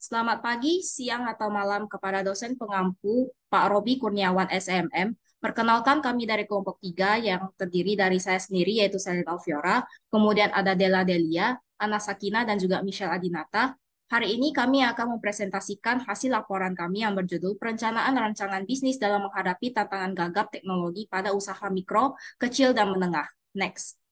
Selamat pagi, siang, atau malam kepada dosen pengampu Pak Robi Kurniawan SMM. Perkenalkan kami dari kelompok 3 yang terdiri dari saya sendiri yaitu Selin Alfiora, kemudian ada Della Delia, Ana Sakina, dan juga Michelle Adinata. Hari ini kami akan mempresentasikan hasil laporan kami yang berjudul Perencanaan Rancangan Bisnis dalam Menghadapi Tantangan Gagap Teknologi pada Usaha Mikro, Kecil, dan Menengah. Next.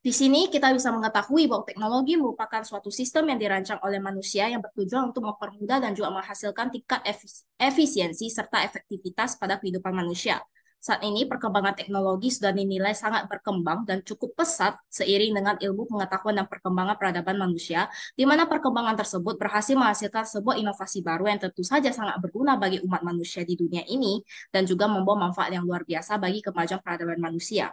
Di sini kita bisa mengetahui bahwa teknologi merupakan suatu sistem yang dirancang oleh manusia yang bertujuan untuk mempermudah dan juga menghasilkan tingkat efisiensi serta efektivitas pada kehidupan manusia. Saat ini perkembangan teknologi sudah dinilai sangat berkembang dan cukup pesat seiring dengan ilmu pengetahuan dan perkembangan peradaban manusia, di mana perkembangan tersebut berhasil menghasilkan sebuah inovasi baru yang tentu saja sangat berguna bagi umat manusia di dunia ini dan juga membawa manfaat yang luar biasa bagi kemajuan peradaban manusia.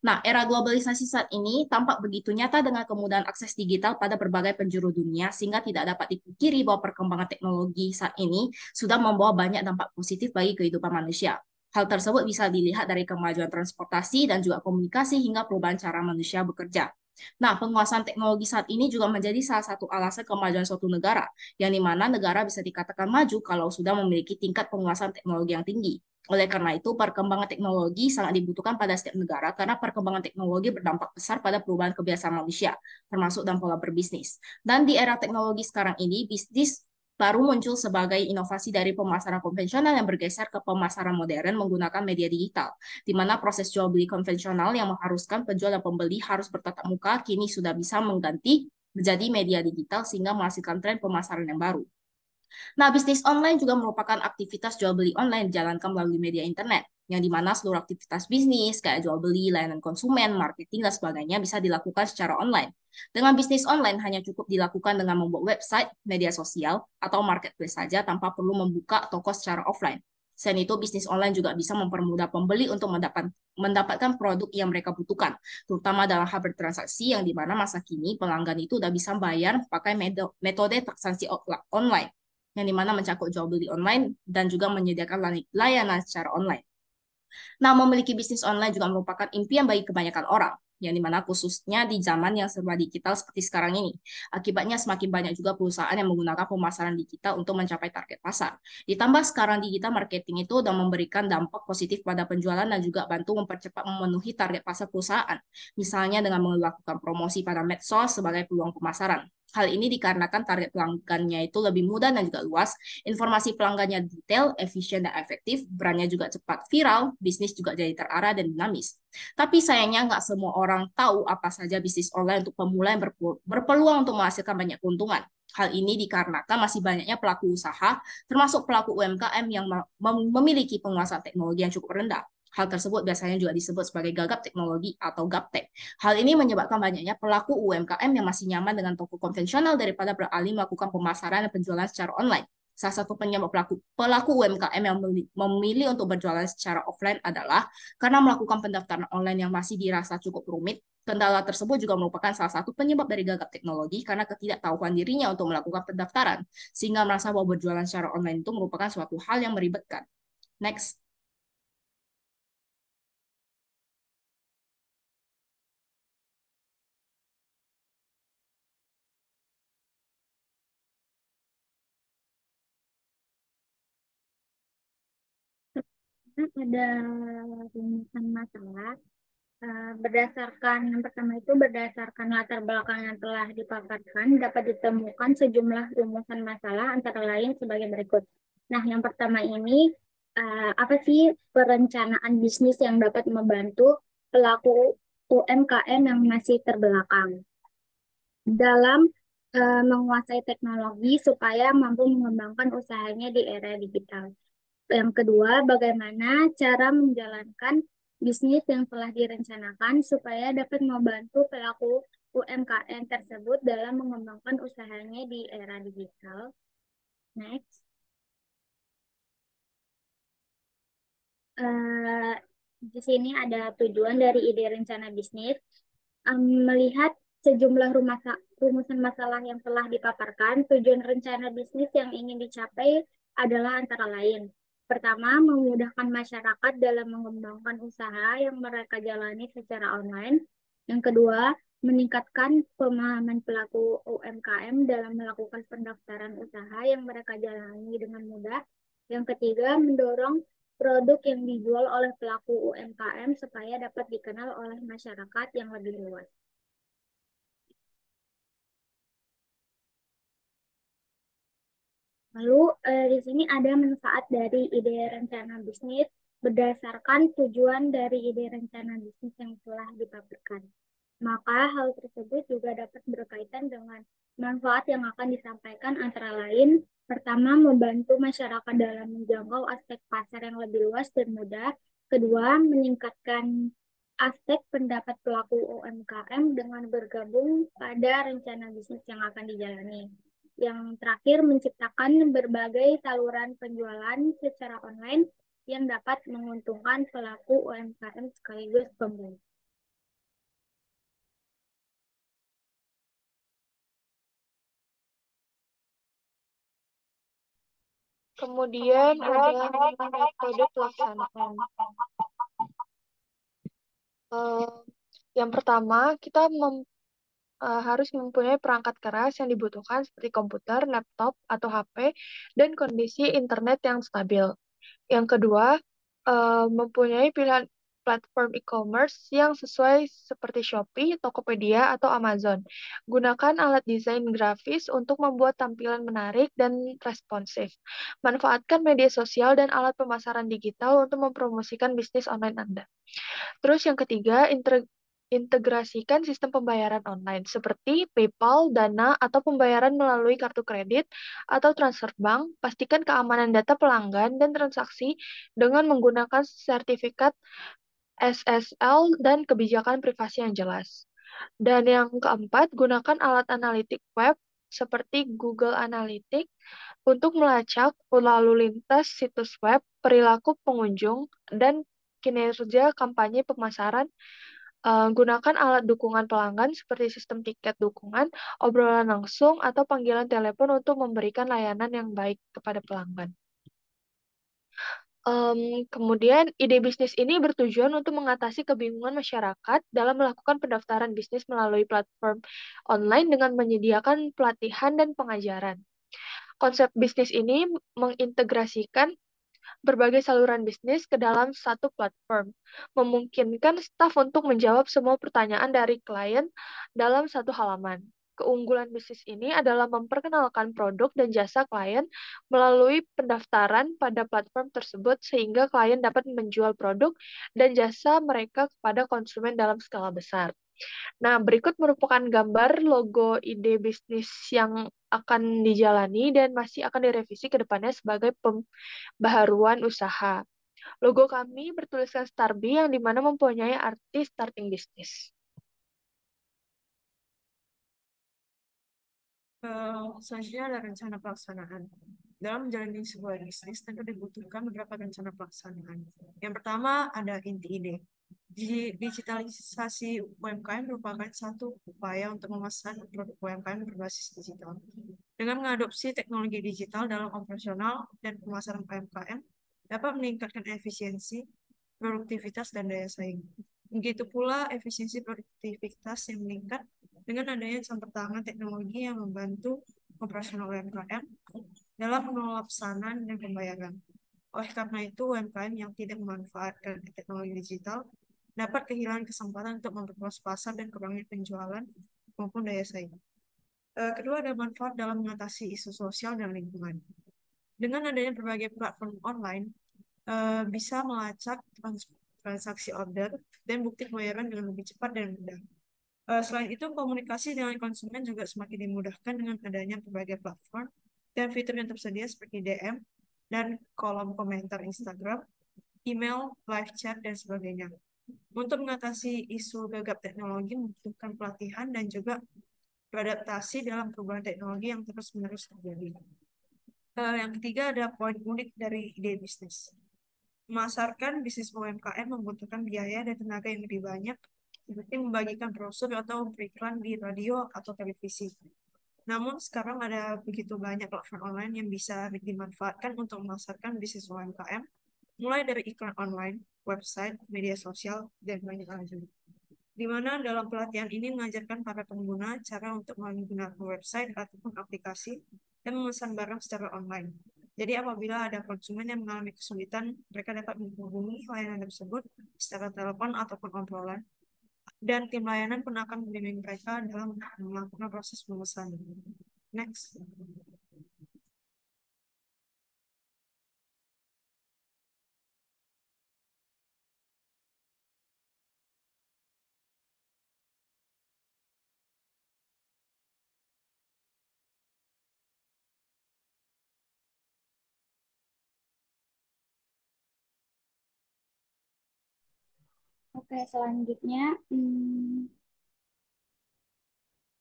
Nah, era globalisasi saat ini tampak begitu nyata dengan kemudahan akses digital pada berbagai penjuru dunia, sehingga tidak dapat dipungkiri bahwa perkembangan teknologi saat ini sudah membawa banyak dampak positif bagi kehidupan manusia. Hal tersebut bisa dilihat dari kemajuan transportasi dan juga komunikasi hingga perubahan cara manusia bekerja. Nah, penguasaan teknologi saat ini juga menjadi salah satu alasan kemajuan suatu negara, yang di mana negara bisa dikatakan maju kalau sudah memiliki tingkat penguasaan teknologi yang tinggi. Oleh karena itu, perkembangan teknologi sangat dibutuhkan pada setiap negara karena perkembangan teknologi berdampak besar pada perubahan kebiasaan manusia, termasuk dalam pola berbisnis. Dan di era teknologi sekarang ini, bisnis baru muncul sebagai inovasi dari pemasaran konvensional yang bergeser ke pemasaran modern menggunakan media digital, di mana proses jual beli konvensional yang mengharuskan penjual dan pembeli harus bertatap muka kini sudah bisa mengganti menjadi media digital sehingga menghasilkan tren pemasaran yang baru. Nah, bisnis online juga merupakan aktivitas jual beli online dijalankan melalui media internet, yang dimana seluruh aktivitas bisnis kayak jual beli, layanan konsumen, marketing, dan sebagainya bisa dilakukan secara online. Dengan bisnis online hanya cukup dilakukan dengan membuat website, media sosial, atau marketplace saja tanpa perlu membuka toko secara offline. Selain itu, bisnis online juga bisa mempermudah pembeli untuk mendapatkan produk yang mereka butuhkan, terutama dalam hal bertransaksi yang dimana masa kini pelanggan itu udah bisa bayar pakai metode transaksi online yang dimana mencakup jual beli online dan juga menyediakan layanan secara online. Nah, memiliki bisnis online juga merupakan impian bagi kebanyakan orang, yang dimana khususnya di zaman yang serba digital seperti sekarang ini. Akibatnya semakin banyak juga perusahaan yang menggunakan pemasaran digital untuk mencapai target pasar. Ditambah sekarang digital marketing itu sudah memberikan dampak positif pada penjualan dan juga bantu mempercepat memenuhi target pasar perusahaan. Misalnya dengan melakukan promosi pada medsos sebagai peluang pemasaran. Hal ini dikarenakan target pelanggannya itu lebih mudah dan juga luas, informasi pelanggannya detail, efisien, dan efektif, brandnya juga cepat viral, bisnis juga jadi terarah dan dinamis. Tapi sayangnya nggak semua orang tahu apa saja bisnis online untuk pemula yang berpeluang untuk menghasilkan banyak keuntungan. Hal ini dikarenakan masih banyaknya pelaku usaha, termasuk pelaku UMKM yang memiliki penguasaan teknologi yang cukup rendah. Hal tersebut biasanya juga disebut sebagai gagap teknologi atau gaptek. Hal ini menyebabkan banyaknya pelaku UMKM yang masih nyaman dengan toko konvensional daripada beralih melakukan pemasaran dan penjualan secara online. Salah satu penyebab pelaku UMKM yang memilih untuk berjualan secara offline adalah karena melakukan pendaftaran online yang masih dirasa cukup rumit. Kendala tersebut juga merupakan salah satu penyebab dari gagap teknologi karena ketidaktahuan dirinya untuk melakukan pendaftaran, sehingga merasa bahwa berjualan secara online itu merupakan suatu hal yang meribetkan. Next. Ada rumusan masalah. Berdasarkan yang pertama itu berdasarkan latar belakang yang telah dipaparkan dapat ditemukan sejumlah rumusan masalah antara lain sebagai berikut. Nah, yang pertama ini apa sih perencanaan bisnis yang dapat membantu pelaku UMKM yang masih terbelakang dalam menguasai teknologi supaya mampu mengembangkan usahanya di era digital. Yang kedua, bagaimana cara menjalankan bisnis yang telah direncanakan supaya dapat membantu pelaku UMKM tersebut dalam mengembangkan usahanya di era digital. Next, eh, di sini ada tujuan dari ide rencana bisnis. Melihat sejumlah rumusan masalah yang telah dipaparkan, tujuan rencana bisnis yang ingin dicapai adalah antara lain. Pertama, memudahkan masyarakat dalam mengembangkan usaha yang mereka jalani secara online. Yang kedua, meningkatkan pemahaman pelaku UMKM dalam melakukan pendaftaran usaha yang mereka jalani dengan mudah. Yang ketiga, mendorong produk yang dijual oleh pelaku UMKM supaya dapat dikenal oleh masyarakat yang lebih luas. Lalu di sini ada manfaat dari ide rencana bisnis berdasarkan tujuan dari ide rencana bisnis yang telah dipaparkan. Maka hal tersebut juga dapat berkaitan dengan manfaat yang akan disampaikan antara lain, pertama, membantu masyarakat dalam menjangkau aspek pasar yang lebih luas dan mudah. Kedua, meningkatkan aspek pendapat pelaku UMKM dengan bergabung pada rencana bisnis yang akan dijalani. Yang terakhir, menciptakan berbagai saluran penjualan secara online yang dapat menguntungkan pelaku UMKM sekaligus pemerintah. Kemudian ada metode pelaksanaan. Eh, yang pertama, kita harus mempunyai perangkat keras yang dibutuhkan seperti komputer, laptop, atau HP, dan kondisi internet yang stabil. Yang kedua, mempunyai pilihan platform e-commerce yang sesuai seperti Shopee, Tokopedia, atau Amazon. Gunakan alat desain grafis untuk membuat tampilan menarik dan responsif. Manfaatkan media sosial dan alat pemasaran digital untuk mempromosikan bisnis online Anda. Terus yang ketiga, integrasikan sistem pembayaran online seperti PayPal, Dana, atau pembayaran melalui kartu kredit atau transfer bank. Pastikan keamanan data pelanggan dan transaksi dengan menggunakan sertifikat SSL dan kebijakan privasi yang jelas. Dan yang keempat, gunakan alat analitik web seperti Google Analytics untuk melacak lalu lintas situs web, perilaku pengunjung, dan kinerja kampanye pemasaran. Gunakan alat dukungan pelanggan seperti sistem tiket dukungan, obrolan langsung, atau panggilan telepon untuk memberikan layanan yang baik kepada pelanggan. Kemudian, ide bisnis ini bertujuan untuk mengatasi kebingungan masyarakat dalam melakukan pendaftaran bisnis melalui platform online dengan menyediakan pelatihan dan pengajaran. Konsep bisnis ini mengintegrasikan berbagai saluran bisnis ke dalam satu platform, memungkinkan staf untuk menjawab semua pertanyaan dari klien dalam satu halaman. Keunggulan bisnis ini adalah memperkenalkan produk dan jasa klien melalui pendaftaran pada platform tersebut sehingga klien dapat menjual produk dan jasa mereka kepada konsumen dalam skala besar. Nah, berikut merupakan gambar logo ide bisnis yang akan dijalani dan masih akan direvisi ke depannya sebagai pembaharuan usaha. Logo kami bertuliskan Starby yang dimana mempunyai arti starting bisnis. Selanjutnya ada rencana pelaksanaan. Dalam menjalani sebuah bisnis, tentu dibutuhkan beberapa rencana pelaksanaan. Yang pertama ada inti ide. Digitalisasi UMKM merupakan satu upaya untuk memasarkan produk UMKM berbasis digital. Dengan mengadopsi teknologi digital dalam operasional dan pemasaran UMKM, dapat meningkatkan efisiensi, produktivitas, dan daya saing. Begitu pula efisiensi produktivitas yang meningkat dengan adanya campur tangan teknologi yang membantu operasional UMKM dalam pengelola pesanan dan pembayaran. Oleh karena itu, UMKM yang tidak memanfaatkan teknologi digital dapat kehilangan kesempatan untuk memperluas pasar dan kembangkan penjualan maupun daya saing. Kedua, ada manfaat dalam mengatasi isu sosial dan lingkungan. Dengan adanya berbagai platform online, bisa melacak transaksi order dan bukti pembayaran dengan lebih cepat dan mudah. Selain itu, komunikasi dengan konsumen juga semakin dimudahkan dengan adanya berbagai platform dan fitur yang tersedia seperti DM dan kolom komentar Instagram, email, live chat, dan sebagainya. Untuk mengatasi isu gagap teknologi membutuhkan pelatihan dan juga beradaptasi dalam perubahan teknologi yang terus-menerus terjadi. Yang ketiga ada poin unik dari ide bisnis. Memasarkan bisnis UMKM membutuhkan biaya dan tenaga yang lebih banyak, seperti membagikan brosur atau beriklan di radio atau televisi. Namun sekarang ada begitu banyak platform online yang bisa dimanfaatkan untuk memasarkan bisnis UMKM, mulai dari iklan online, website, media sosial, dan banyak lagi. di mana dalam pelatihan ini mengajarkan para pengguna cara untuk menggunakan website ataupun aplikasi dan memesan barang secara online. Jadi apabila ada konsumen yang mengalami kesulitan, mereka dapat menghubungi layanan tersebut secara telepon ataupun obrolan, dan tim layanan pun akan membimbing mereka dalam melakukan proses pemesanan. Next. Oke, selanjutnya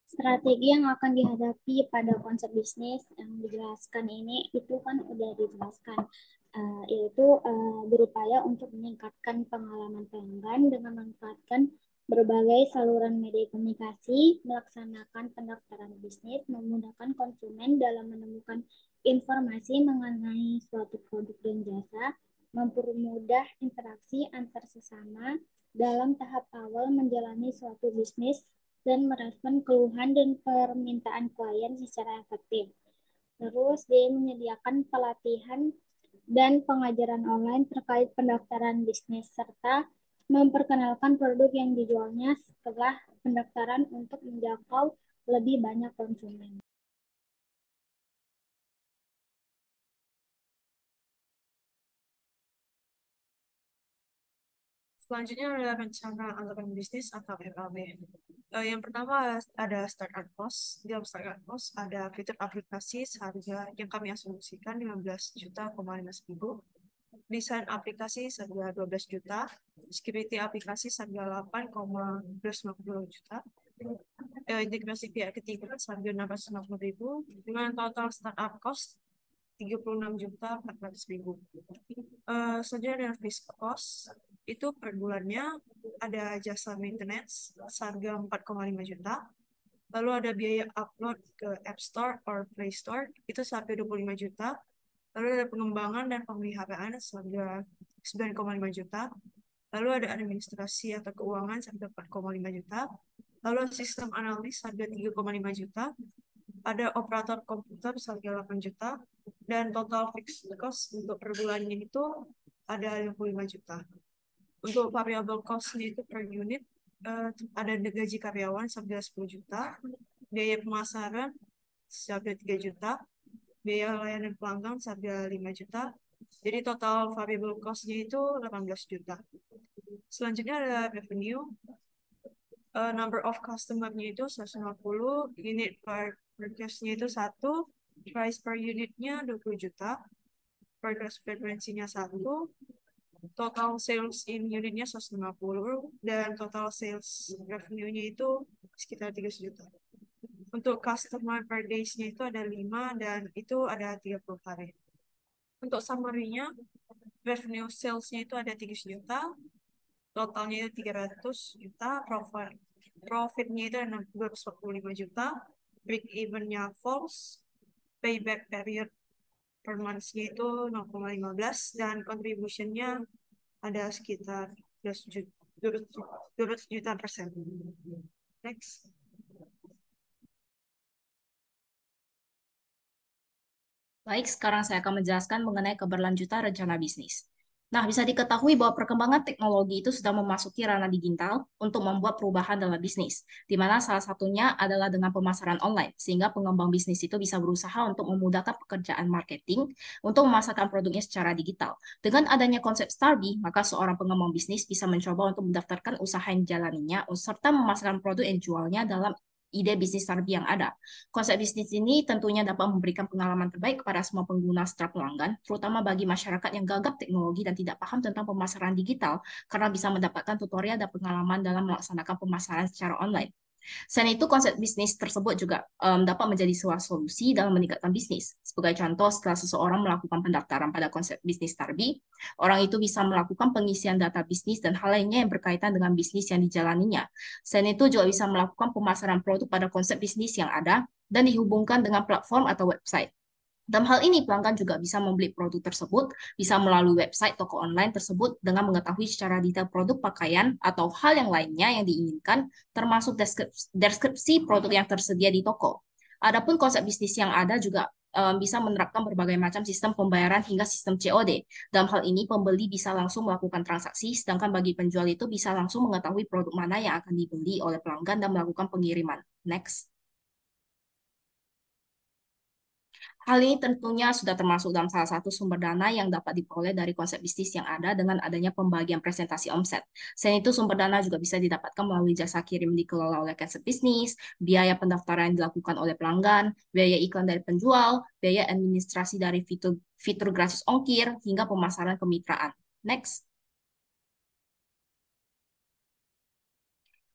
strategi yang akan dihadapi pada konsep bisnis yang dijelaskan ini itu kan udah dijelaskan, yaitu berupaya untuk meningkatkan pengalaman pelanggan dengan memanfaatkan berbagai saluran media komunikasi, melaksanakan pendaftaran bisnis, memudahkan konsumen dalam menemukan informasi mengenai suatu produk dan jasa, mempermudah interaksi antar sesama dalam tahap awal menjalani suatu bisnis, dan merespon keluhan dan permintaan klien secara efektif. Terus dia menyediakan pelatihan dan pengajaran online terkait pendaftaran bisnis serta memperkenalkan produk yang dijualnya setelah pendaftaran untuk menjangkau lebih banyak konsumen. Selanjutnya adalah rencana anggaran bisnis atau RAB. Yang pertama ada startup cost. Di dalam startup cost ada fitur aplikasi seharga yang kami asumsikan 15,5 juta. Desain aplikasi seharga 12 juta. Security aplikasi seharga 8,250 juta. Integrasi pihak ketiga seharga 650.000 dengan total startup cost 36.400.000. Selanjutnya ada fixed cost, itu per bulannya ada jasa maintenance seharga 4,5 juta. Lalu ada biaya upload ke App Store or Play Store, itu seharga 25 juta. Lalu ada pengembangan dan pemeliharaan seharga 9,5 juta. Lalu ada administrasi atau keuangan seharga 4,5 juta. Lalu sistem analis harga 3,5 juta. Ada operator komputer seharga 8 juta. Dan total fixed cost untuk per bulannya itu ada 25 juta. Untuk variable cost-nya itu per unit, ada gaji karyawan seharga 10 juta. Biaya pemasaran seharga 3 juta. Biaya layanan pelanggan seharga 5 juta. Jadi total variable cost-nya itu 18 juta. Selanjutnya ada revenue. Number of customer-nya itu 150, unit per purchase-nya itu 1, price per unitnya 20 juta, purchase frekuensinya 1, total sales in unitnya 150, dan total sales revenue-nya itu sekitar 3 juta. Untuk customer per days-nya itu ada 5 dan itu ada 30 hari. Untuk summary-nya, revenue sales-nya itu ada 3 juta, totalnya itu 300 juta, profitnya itu 245 juta, break even-nya false, payback period per month-nya itu 0,15, dan contribution-nya ada sekitar 200 juta persen. Next. Baik, sekarang saya akan menjelaskan mengenai keberlanjutan rencana bisnis. Nah, bisa diketahui bahwa perkembangan teknologi itu sudah memasuki ranah digital untuk membuat perubahan dalam bisnis, di mana salah satunya adalah dengan pemasaran online, sehingga pengembang bisnis itu bisa berusaha untuk memudahkan pekerjaan marketing untuk memasarkan produknya secara digital. Dengan adanya konsep Starby, maka seorang pengembang bisnis bisa mencoba untuk mendaftarkan usaha yang dijalaninya, serta memasarkan produk yang dijualnya dalam ide bisnis Starby yang ada. Konsep bisnis ini tentunya dapat memberikan pengalaman terbaik kepada semua pengguna secara pelanggan, terutama bagi masyarakat yang gagap teknologi dan tidak paham tentang pemasaran digital, karena bisa mendapatkan tutorial dan pengalaman dalam melaksanakan pemasaran secara online. Selain itu, konsep bisnis tersebut juga dapat menjadi sebuah solusi dalam meningkatkan bisnis. Sebagai contoh, setelah seseorang melakukan pendaftaran pada konsep bisnis Starby, orang itu bisa melakukan pengisian data bisnis dan hal lainnya yang berkaitan dengan bisnis yang dijalaninya. Selain itu, juga bisa melakukan pemasaran produk pada konsep bisnis yang ada dan dihubungkan dengan platform atau website. Dalam hal ini, pelanggan juga bisa membeli produk tersebut, bisa melalui website toko online tersebut dengan mengetahui secara detail produk pakaian atau hal yang lainnya yang diinginkan, termasuk deskripsi produk yang tersedia di toko. Adapun konsep bisnis yang ada juga bisa menerapkan berbagai macam sistem pembayaran hingga sistem COD. Dalam hal ini, pembeli bisa langsung melakukan transaksi, sedangkan bagi penjual itu bisa langsung mengetahui produk mana yang akan dibeli oleh pelanggan dan melakukan pengiriman. Next. Hal ini tentunya sudah termasuk dalam salah satu sumber dana yang dapat diperoleh dari konsep bisnis yang ada dengan adanya pembagian presentasi omset. Selain itu, sumber dana juga bisa didapatkan melalui jasa kirim dikelola oleh konsep bisnis, biaya pendaftaran yang dilakukan oleh pelanggan, biaya iklan dari penjual, biaya administrasi dari fitur gratis ongkir, hingga pemasaran kemitraan. Next.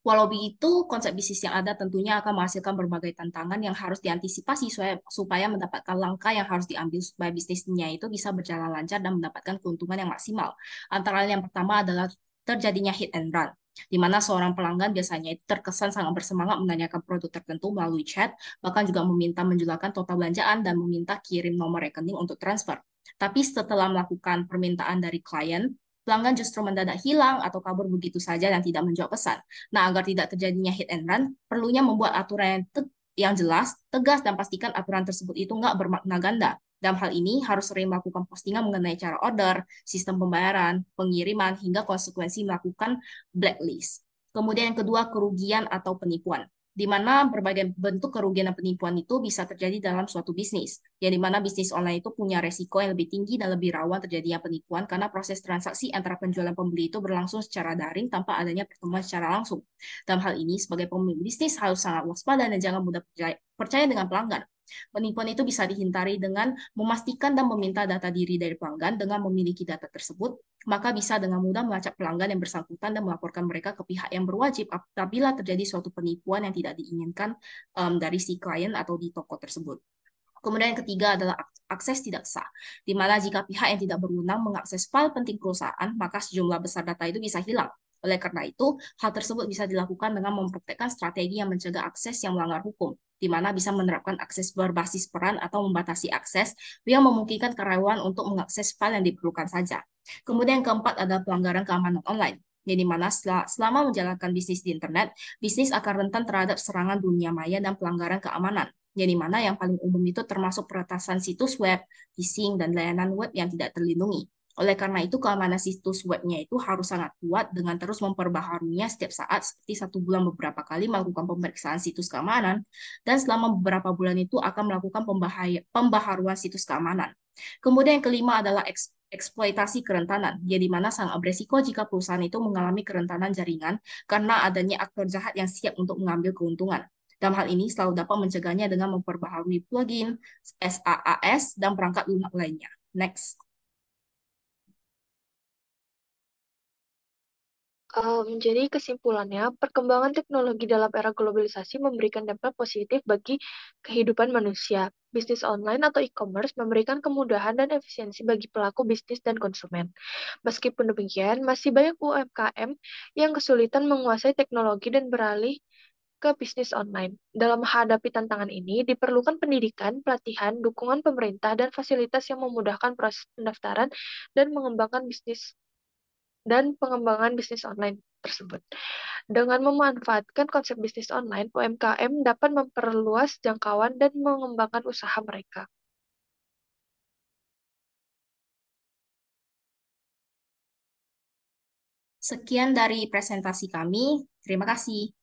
Walau begitu, konsep bisnis yang ada tentunya akan menghasilkan berbagai tantangan yang harus diantisipasi supaya mendapatkan langkah yang harus diambil supaya bisnisnya itu bisa berjalan lancar dan mendapatkan keuntungan yang maksimal. Antara lain yang pertama adalah terjadinya hit and run, di mana seorang pelanggan biasanya itu terkesan sangat bersemangat menanyakan produk tertentu melalui chat, bahkan juga meminta menjelaskan total belanjaan dan meminta kirim nomor rekening untuk transfer. Tapi setelah melakukan permintaan dari klien, pelanggan justru mendadak hilang atau kabur begitu saja dan tidak menjawab pesan. Nah, agar tidak terjadinya hit and run, perlunya membuat aturan yang jelas, tegas, dan pastikan aturan tersebut itu nggak bermakna ganda. Dalam hal ini, harus sering melakukan postingan mengenai cara order, sistem pembayaran, pengiriman, hingga konsekuensi melakukan blacklist. Kemudian yang kedua, kerugian atau penipuan, di mana berbagai bentuk kerugian dan penipuan itu bisa terjadi dalam suatu bisnis, yang di mana bisnis online itu punya resiko yang lebih tinggi dan lebih rawan terjadinya penipuan karena proses transaksi antara penjual dan pembeli itu berlangsung secara daring tanpa adanya pertemuan secara langsung. Dalam hal ini, sebagai pemilik bisnis harus sangat waspada dan jangan mudah percaya dengan pelanggan. Penipuan itu bisa dihindari dengan memastikan dan meminta data diri dari pelanggan dengan memiliki data tersebut, maka bisa dengan mudah melacak pelanggan yang bersangkutan dan melaporkan mereka ke pihak yang berwajib apabila terjadi suatu penipuan yang tidak diinginkan dari si klien atau di toko tersebut. Kemudian yang ketiga adalah akses tidak sah, di mana jika pihak yang tidak berwenang mengakses file penting perusahaan, maka sejumlah besar data itu bisa hilang. Oleh karena itu, hal tersebut bisa dilakukan dengan mempraktekkan strategi yang mencegah akses yang melanggar hukum, di mana bisa menerapkan akses berbasis peran atau membatasi akses yang memungkinkan karyawan untuk mengakses file yang diperlukan saja. Kemudian yang keempat adalah pelanggaran keamanan online, yang dimana selama menjalankan bisnis di internet, bisnis akan rentan terhadap serangan dunia maya dan pelanggaran keamanan, yang dimana yang paling umum itu termasuk peretasan situs web, phishing, dan layanan web yang tidak terlindungi. Oleh karena itu, keamanan situs webnya itu harus sangat kuat dengan terus memperbaharunya setiap saat, seperti 1 bulan beberapa kali melakukan pemeriksaan situs keamanan, dan selama beberapa bulan itu akan melakukan pembaharuan situs keamanan. Kemudian yang kelima adalah eksploitasi kerentanan, di mana sangat beresiko jika perusahaan itu mengalami kerentanan jaringan karena adanya aktor jahat yang siap untuk mengambil keuntungan. Dalam hal ini selalu dapat mencegahnya dengan memperbaharui plugin, SaaS, dan perangkat lunak lainnya. Next. Jadi kesimpulannya, perkembangan teknologi dalam era globalisasi memberikan dampak positif bagi kehidupan manusia. Bisnis online atau e-commerce memberikan kemudahan dan efisiensi bagi pelaku bisnis dan konsumen. Meskipun demikian, masih banyak UMKM yang kesulitan menguasai teknologi dan beralih ke bisnis online. Dalam menghadapi tantangan ini, diperlukan pendidikan, pelatihan, dukungan pemerintah, dan fasilitas yang memudahkan proses pendaftaran dan pengembangan bisnis online tersebut. Dengan memanfaatkan konsep bisnis online, UMKM dapat memperluas jangkauan dan mengembangkan usaha mereka. Sekian dari presentasi kami. Terima kasih.